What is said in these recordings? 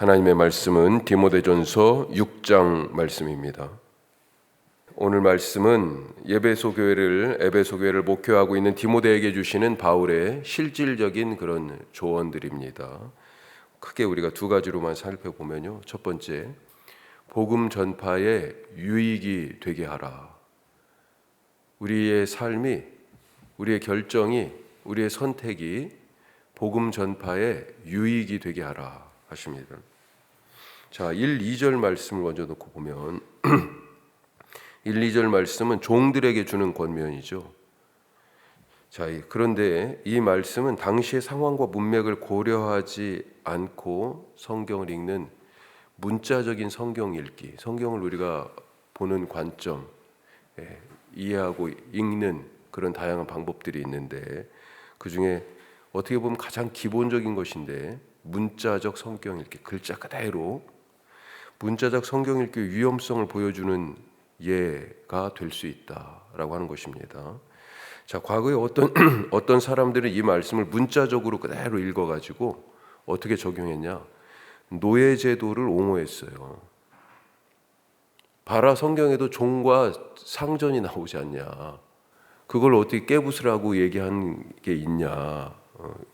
하나님의 말씀은 디모데전서 6장 말씀입니다. 오늘 말씀은 에베소 교회를 목회하고 있는 디모데에게 주시는 바울의 실질적인 그런 조언들입니다. 크게 우리가 두 가지로만 살펴보면요. 첫 번째, 복음 전파에 유익이 되게 하라. 우리의 삶이, 우리의 결정이, 우리의 선택이 복음 전파에 유익이 되게 하라 하십니다. 자, 1, 2절 말씀을 먼저 놓고 보면 1, 2절 말씀은 종들에게 주는 권면이죠. 자, 그런데 이 말씀은 당시의 상황과 문맥을 고려하지 않고 성경을 읽는 문자적인 성경 읽기, 성경을 우리가 보는 관점, 이해하고 읽는 그런 다양한 방법들이 있는데 그 중에 어떻게 보면 가장 기본적인 것인데 문자적 성경 읽기, 글자 그대로 문자적 성경 읽기의 위험성을 보여주는 예가 될 수 있다라고 하는 것입니다. 자, 과거에 어떤 사람들은 이 말씀을 문자적으로 그대로 읽어가지고 어떻게 적용했냐? 노예 제도를 옹호했어요. 봐라, 성경에도 종과 상전이 나오지 않냐? 그걸 어떻게 깨부수라고 얘기한 게 있냐?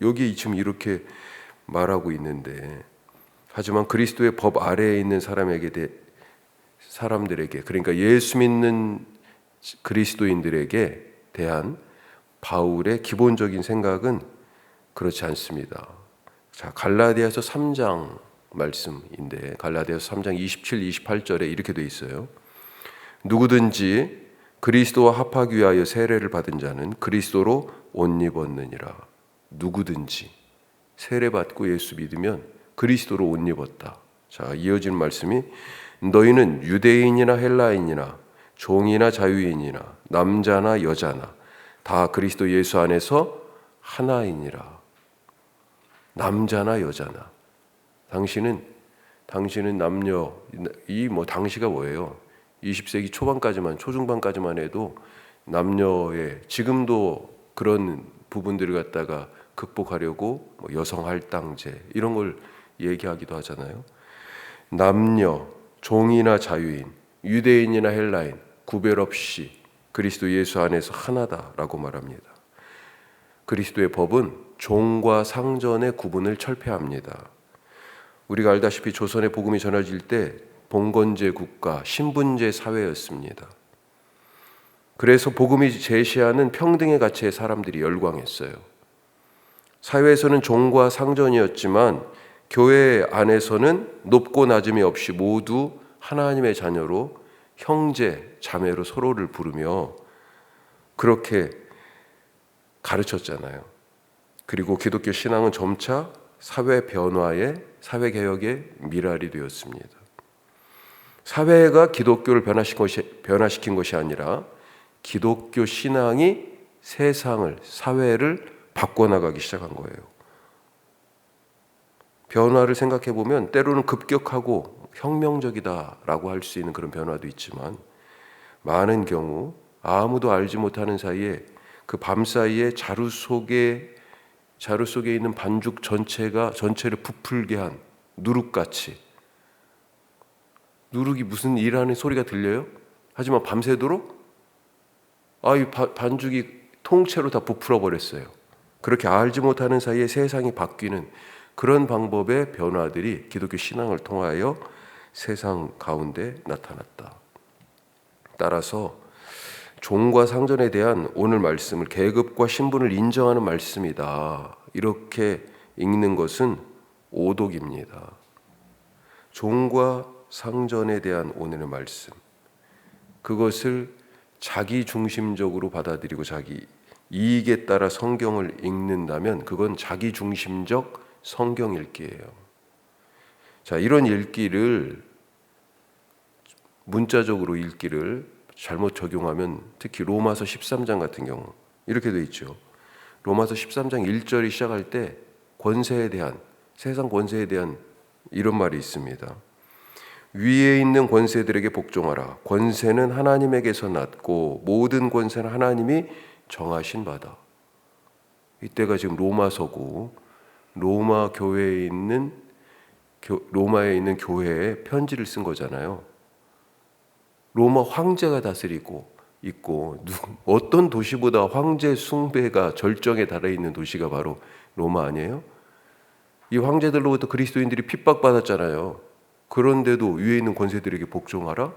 여기 지금 이렇게 말하고 있는데, 하지만 그리스도의 법 아래에 있는 사람들에게, 그러니까 예수 믿는 그리스도인들에게 대한 바울의 기본적인 생각은 그렇지 않습니다. 자, 갈라디아서 3장 말씀인데 갈라디아서 3장 27, 28절에 이렇게 돼 있어요. 누구든지 그리스도와 합하기 위하여 세례를 받은 자는 그리스도로 옷 입었느니라. 누구든지 세례받고 예수 믿으면 그리스도로 옷 입었다. 자, 이어진 말씀이 너희는 유대인이나 헬라인이나 종이나 자유인이나 남자나 여자나 다 그리스도 예수 안에서 하나이니라. 남자나 여자나. 당신은 남녀, 당시가 뭐예요? 20세기 초중반까지만 해도 남녀의, 지금도 그런 부분들을 갖다가 극복하려고 여성 할당제 이런 걸 얘기하기도 하잖아요. 남녀, 종이나 자유인, 유대인이나 헬라인 구별 없이 그리스도 예수 안에서 하나다라고 말합니다. 그리스도의 법은 종과 상전의 구분을 철폐합니다. 우리가 알다시피 조선의 복음이 전해질 때 봉건제 국가, 신분제 사회였습니다. 그래서 복음이 제시하는 평등의 가치에 사람들이 열광했어요. 사회에서는 종과 상전이었지만 교회 안에서는 높고 낮음이 없이 모두 하나님의 자녀로 형제, 자매로 서로를 부르며 그렇게 가르쳤잖아요. 그리고 기독교 신앙은 점차 사회 변화의, 사회 개혁의 미랄이 되었습니다. 사회가 기독교를 변화시킨 것이 아니라 기독교 신앙이 세상을, 사회를 바꿔나가기 시작한 거예요. 변화를 생각해 보면 때로는 급격하고 혁명적이다라고 할 수 있는 그런 변화도 있지만 많은 경우 아무도 알지 못하는 사이에 그 밤 사이에 자루 속에 있는 반죽 전체를 부풀게 한 누룩같이, 누룩이 무슨 일하는 소리가 들려요? 하지만 밤새도록 이 반죽이 통째로 다 부풀어 버렸어요. 그렇게 알지 못하는 사이에 세상이 바뀌는 그런 방법의 변화들이 기독교 신앙을 통하여 세상 가운데 나타났다. 따라서 종과 상전에 대한 오늘 말씀을 계급과 신분을 인정하는 말씀이다. 이렇게 읽는 것은 오독입니다. 종과 상전에 대한 오늘의 말씀, 그것을 자기 중심적으로 받아들이고 자기 이익에 따라 성경을 읽는다면 그건 자기 중심적 성경 읽기예요. 자, 이런 읽기를, 문자적으로 읽기를 잘못 적용하면 특히 로마서 13장 같은 경우 이렇게 돼 있죠. 로마서 13장 1절이 시작할 때 권세에 대한, 세상 권세에 대한 이런 말이 있습니다. 위에 있는 권세들에게 복종하라. 권세는 하나님에게서 났고 모든 권세는 하나님이 정하신 바다. 이때가 지금 로마서고 로마 교회에 있는 로마에 있는 교회에 편지를 쓴 거잖아요. 로마 황제가 다스리고 있고 어떤 도시보다 황제 숭배가 절정에 달해 있는 도시가 바로 로마 아니에요? 이 황제들로부터 그리스도인들이 핍박받았잖아요. 그런데도 위에 있는 권세들에게 복종하라?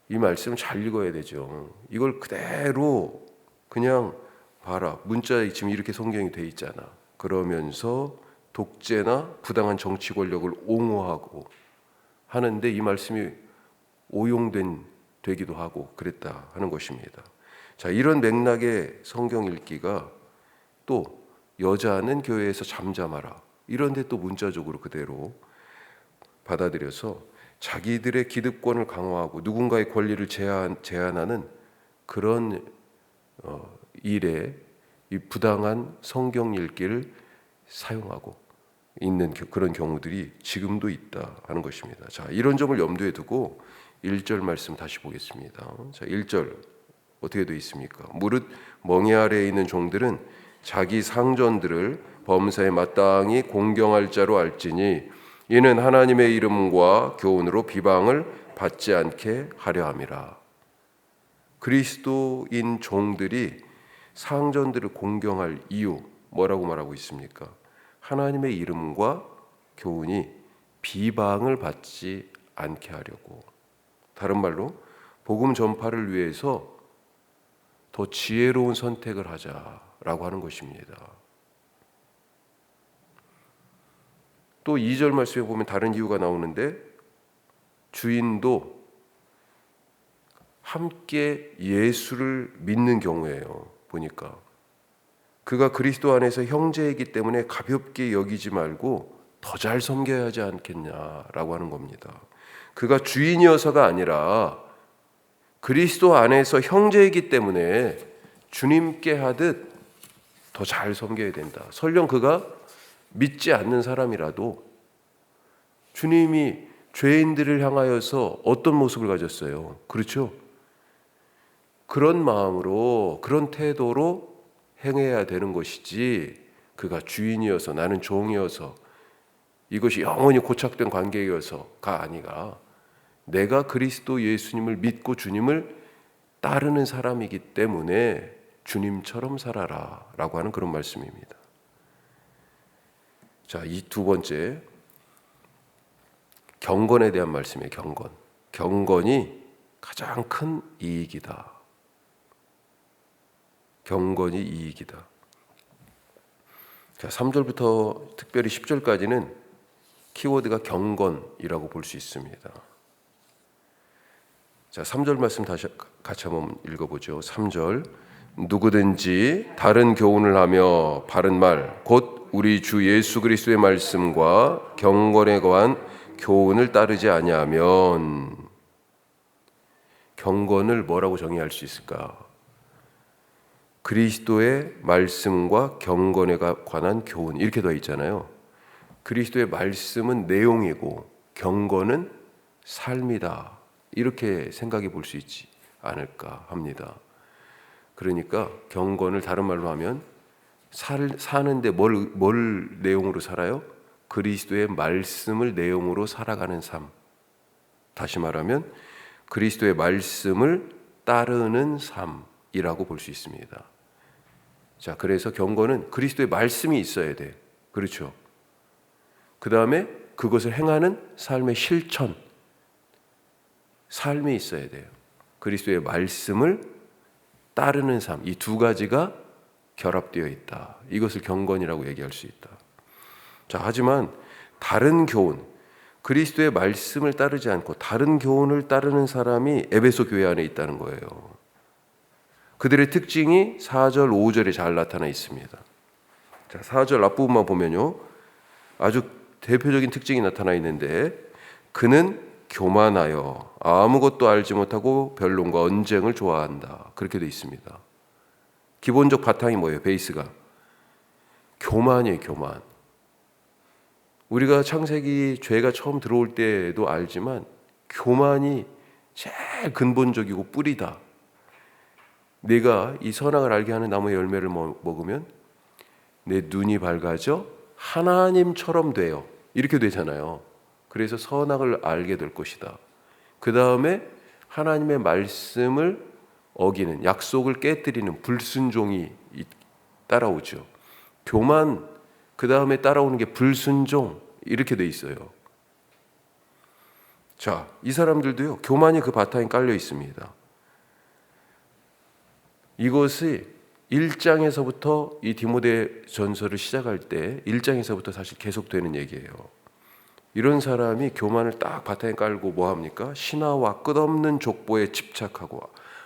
이 말씀 잘 읽어야 되죠. 이걸 그대로 그냥 봐라. 문자에 지금 이렇게 성경이 돼 있잖아. 그러면서 독재나 부당한 정치 권력을 옹호하고 하는데 이 말씀이 되기도 하고 그랬다 하는 것입니다. 자, 이런 맥락의 성경 읽기가 또 여자는 교회에서 잠잠하라. 이런데 또 문자적으로 그대로 받아들여서 자기들의 기득권을 강화하고 누군가의 권리를 제한하는 그런 일에 이 부당한 성경 읽기를 사용하고 있는 그런 경우들이 지금도 있다 하는 것입니다. 자, 이런 점을 염두에 두고 1절 말씀 다시 보겠습니다. 자, 1절 어떻게 되어 있습니까? 무릇 멍에 아래에 있는 종들은 자기 상전들을 범사에 마땅히 공경할 자로 알지니 이는 하나님의 이름과 교훈으로 비방을 받지 않게 하려 함이라. 그리스도인 종들이 상전들을 공경할 이유 뭐라고 말하고 있습니까? 하나님의 이름과 교훈이 비방을 받지 않게 하려고. 다른 말로 복음 전파를 위해서 더 지혜로운 선택을 하자라고 하는 것입니다. 또 2절 말씀에 보면 다른 이유가 나오는데 주인도 함께 예수를 믿는 경우예요. 보니까 그가 그리스도 안에서 형제이기 때문에 가볍게 여기지 말고 더 잘 섬겨야 하지 않겠냐라고 하는 겁니다. 그가 주인이어서가 아니라 그리스도 안에서 형제이기 때문에 주님께 하듯 더 잘 섬겨야 된다. 설령 그가 믿지 않는 사람이라도 주님이 죄인들을 향하여서 어떤 모습을 가졌어요? 그렇죠? 그런 마음으로 그런 태도로 행해야 되는 것이지 그가 주인이어서 나는 종이어서 이것이 영원히 고착된 관계이어서가 아니라 내가 그리스도 예수님을 믿고 주님을 따르는 사람이기 때문에 주님처럼 살아라 라고 하는 그런 말씀입니다. 자, 이 두 번째 경건에 대한 말씀이에요. 경건이 가장 큰 이익이다. 경건이 이익이다. 자, 3절부터 특별히 10절까지는 키워드가 경건이라고 볼 수 있습니다. 자, 3절 말씀 다시 같이 한번 읽어보죠. 3절 누구든지 다른 교훈을 하며 바른 말 곧 우리 주 예수 그리스도의 말씀과 경건에 관한 교훈을 따르지 아니하면. 경건을 뭐라고 정의할 수 있을까? 그리스도의 말씀과 경건에 관한 교훈 이렇게 되어 있잖아요. 그리스도의 말씀은 내용이고 경건은 삶이다. 이렇게 생각해 볼 수 있지 않을까 합니다. 그러니까 경건을 다른 말로 하면 사는데 뭘 내용으로 살아요? 그리스도의 말씀을 내용으로 살아가는 삶. 다시 말하면 그리스도의 말씀을 따르는 삶이라고 볼 수 있습니다. 자, 그래서 경건은 그리스도의 말씀이 있어야 돼. 그렇죠? 그 다음에 그것을 행하는 삶의 실천, 삶이 있어야 돼요. 그리스도의 말씀을 따르는 삶, 이 두 가지가 결합되어 있다. 이것을 경건이라고 얘기할 수 있다. 자, 하지만 다른 교훈, 그리스도의 말씀을 따르지 않고 다른 교훈을 따르는 사람이 에베소 교회 안에 있다는 거예요. 그들의 특징이 4절, 5절에 잘 나타나 있습니다. 자, 4절 앞부분만 보면요, 아주 대표적인 특징이 나타나 있는데 그는 교만하여 아무것도 알지 못하고 변론과 언쟁을 좋아한다. 그렇게 돼 있습니다. 기본적 바탕이 뭐예요? 베이스가 교만이에요. 교만. 우리가 창세기 죄가 처음 들어올 때도 알지만 교만이 제일 근본적이고 뿌리다. 내가 이 선악을 알게 하는 나무의 열매를 먹으면 내 눈이 밝아져 하나님처럼 돼요. 이렇게 되잖아요. 그래서 선악을 알게 될 것이다. 그 다음에 하나님의 말씀을 어기는, 약속을 깨뜨리는 불순종이 따라오죠. 교만, 그 다음에 따라오는 게 불순종, 이렇게 돼 있어요. 자, 이 사람들도요, 교만이 그 바탕에 깔려 있습니다. 이것이 1장에서부터 이 디모데 전서를 시작할 때 1장에서부터 사실 계속되는 얘기예요. 이런 사람이 교만을 딱 바탕에 깔고 뭐 합니까? 신하와 끝없는 족보에 집착하고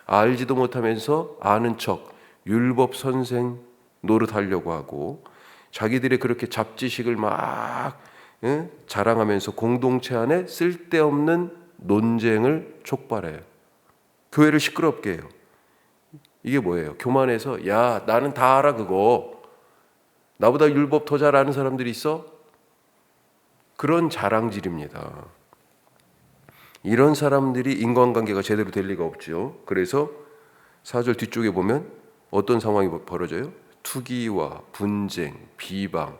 알지도 못하면서 아는 척 율법 선생 노릇하려고 하고 자기들의 그렇게 잡지식을 막 자랑하면서 공동체 안에 쓸데없는 논쟁을 촉발해요. 교회를 시끄럽게 해요. 이게 뭐예요? 교만해서 야 나는 다 알아 그거. 나보다 율법 더 잘 아는 사람들이 있어? 그런 자랑질입니다. 이런 사람들이 인간관계가 제대로 될 리가 없죠. 그래서 4절 뒤쪽에 보면 어떤 상황이 벌어져요? 투기와 분쟁, 비방.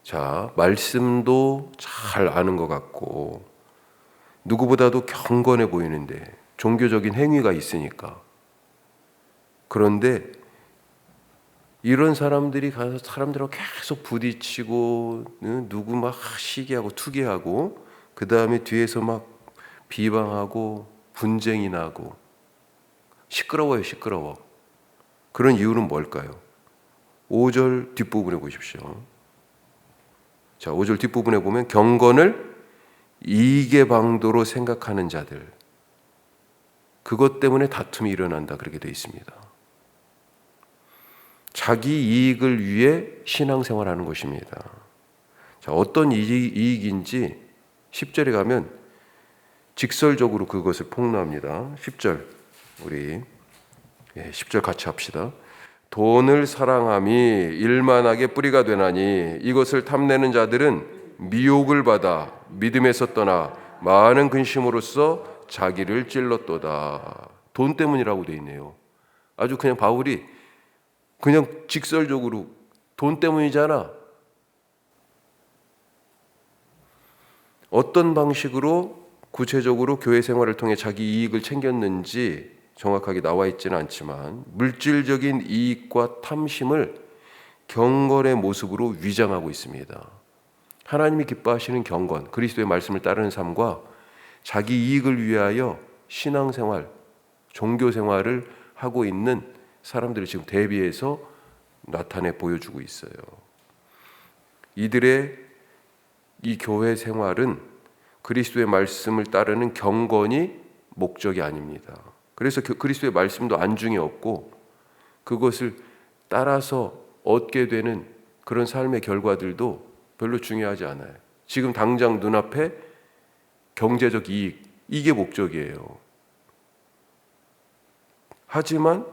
자, 말씀도 잘 아는 것 같고 누구보다도 경건해 보이는데 종교적인 행위가 있으니까. 그런데 이런 사람들이 가서 사람들하고 계속 부딪히고 누구 막 시기하고 투기하고 그 다음에 뒤에서 막 비방하고 분쟁이 나고 시끄러워요. 시끄러워. 그런 이유는 뭘까요? 5절 뒷부분에 보십시오. 자, 5절 뒷부분에 보면 경건을 이익의 방도로 생각하는 자들, 그것 때문에 다툼이 일어난다 그렇게 되어 있습니다. 자기 이익을 위해 신앙생활하는 것입니다. 자, 어떤 이익인지 10절에 가면 직설적으로 그것을 폭로합니다. 10절 우리 10절 같이 합시다. 돈을 사랑함이 일만하게 뿌리가 되나니 이것을 탐내는 자들은 미혹을 받아 믿음에서 떠나 많은 근심으로써 자기를 찔렀도다. 돈 때문이라고 돼 있네요. 아주 그냥 바울이 그냥 직설적으로 돈 때문이잖아. 어떤 방식으로 구체적으로 교회 생활을 통해 자기 이익을 챙겼는지 정확하게 나와 있지는 않지만 물질적인 이익과 탐심을 경건의 모습으로 위장하고 있습니다. 하나님이 기뻐하시는 경건, 그리스도의 말씀을 따르는 삶과 자기 이익을 위하여 신앙생활, 종교생활을 하고 있는 사람들을 지금 대비해서 나타내 보여주고 있어요. 이들의 이 교회 생활은 그리스도의 말씀을 따르는 경건이 목적이 아닙니다. 그래서 그리스도의 말씀도 안중에 없고 그것을 따라서 얻게 되는 그런 삶의 결과들도 별로 중요하지 않아요. 지금 당장 눈앞에 경제적 이익, 이게 목적이에요. 하지만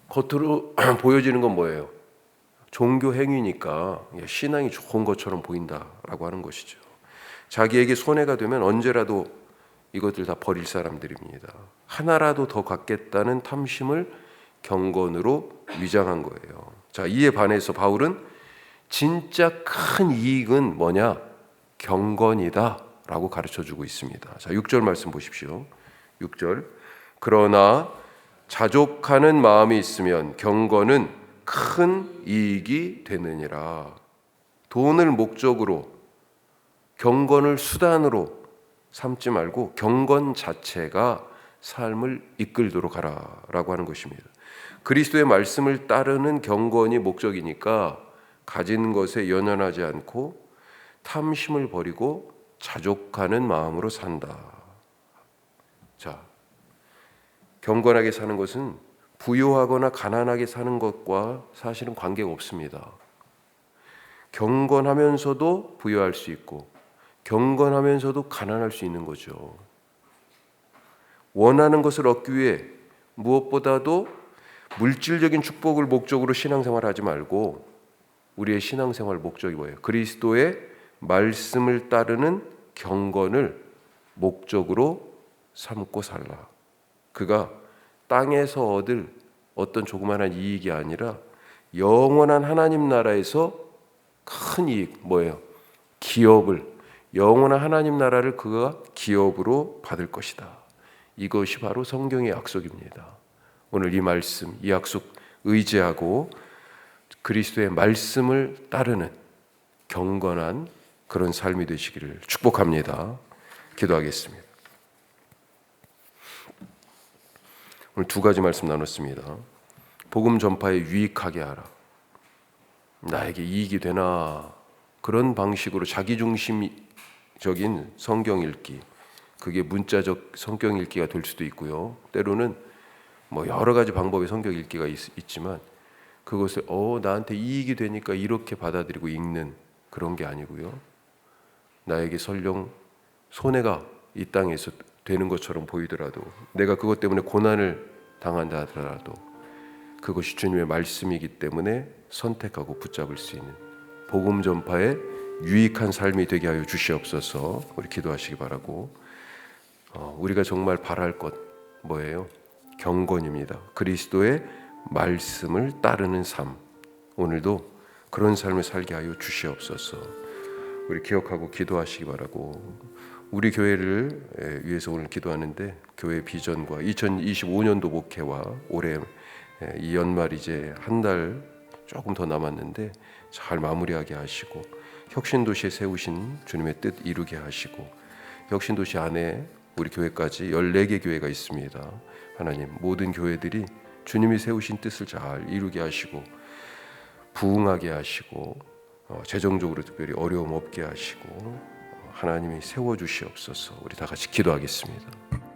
겉으로 보여지는 건 뭐예요? 종교 행위니까 신앙이 좋은 것처럼 보인다라고 하는 것이죠. 자기에게 손해가 되면 언제라도 이것들 다 버릴 사람들입니다. 하나라도 더 갖겠다는 탐심을 경건으로 위장한 거예요. 자, 이에 반해서 바울은 진짜 큰 이익은 뭐냐? 경건이다 라고 가르쳐주고 있습니다. 자, 6절 말씀 보십시오. 6절 그러나 자족하는 마음이 있으면 경건은 큰 이익이 되느니라. 돈을 목적으로 경건을 수단으로 삼지 말고 경건 자체가 삶을 이끌도록 하라라고 하는 것입니다. 그리스도의 말씀을 따르는 경건이 목적이니까 가진 것에 연연하지 않고 탐심을 버리고 자족하는 마음으로 산다. 자, 경건하게 사는 것은 부유하거나 가난하게 사는 것과 사실은 관계가 없습니다. 경건하면서도 부유할 수 있고 경건하면서도 가난할 수 있는 거죠. 원하는 것을 얻기 위해 무엇보다도 물질적인 축복을 목적으로 신앙생활하지 말고 우리의 신앙생활 목적이 뭐예요? 그리스도의 말씀을 따르는 경건을 목적으로 삼고 살라. 그가 땅에서 얻을 어떤 조그마한 이익이 아니라 영원한 하나님 나라에서 큰 이익, 뭐예요? 기업을, 영원한 하나님 나라를 그가 기업으로 받을 것이다. 이것이 바로 성경의 약속입니다. 오늘 이 말씀, 이 약속 의지하고 그리스도의 말씀을 따르는 경건한 그런 삶이 되시기를 축복합니다. 기도하겠습니다. 오늘 두 가지 말씀 나눴습니다. 복음 전파에 유익하게 하라. 나에게 이익이 되나, 그런 방식으로 자기중심적인 성경 읽기, 그게 문자적 성경 읽기가 될 수도 있고요. 때로는 뭐 여러 가지 방법의 성경 읽기가 있지만 그것을 나한테 이익이 되니까 이렇게 받아들이고 읽는 그런 게 아니고요. 나에게 설령 손해가 이 땅에서 되는 것처럼 보이더라도, 내가 그것 때문에 고난을 당한다 하더라도 그것이 주님의 말씀이기 때문에 선택하고 붙잡을 수 있는 복음 전파에 유익한 삶이 되게 하여 주시옵소서. 우리 기도하시기 바라고, 우리가 정말 바랄 것 뭐예요? 경건입니다. 그리스도의 말씀을 따르는 삶, 오늘도 그런 삶을 살게 하여 주시옵소서. 우리 기억하고 기도하시기 바라고, 우리 교회를 위해서 오늘 기도하는데 교회 비전과 2025년도 목회와 올해 이 연말 이제 한 달 조금 더 남았는데 잘 마무리하게 하시고, 혁신도시에 세우신 주님의 뜻 이루게 하시고, 혁신도시 안에 우리 교회까지 14개 교회가 있습니다. 하나님, 모든 교회들이 주님이 세우신 뜻을 잘 이루게 하시고 부흥하게 하시고, 재정적으로 특별히 어려움 없게 하시고 하나님이 세워주시옵소서. 우리 다 같이 기도하겠습니다.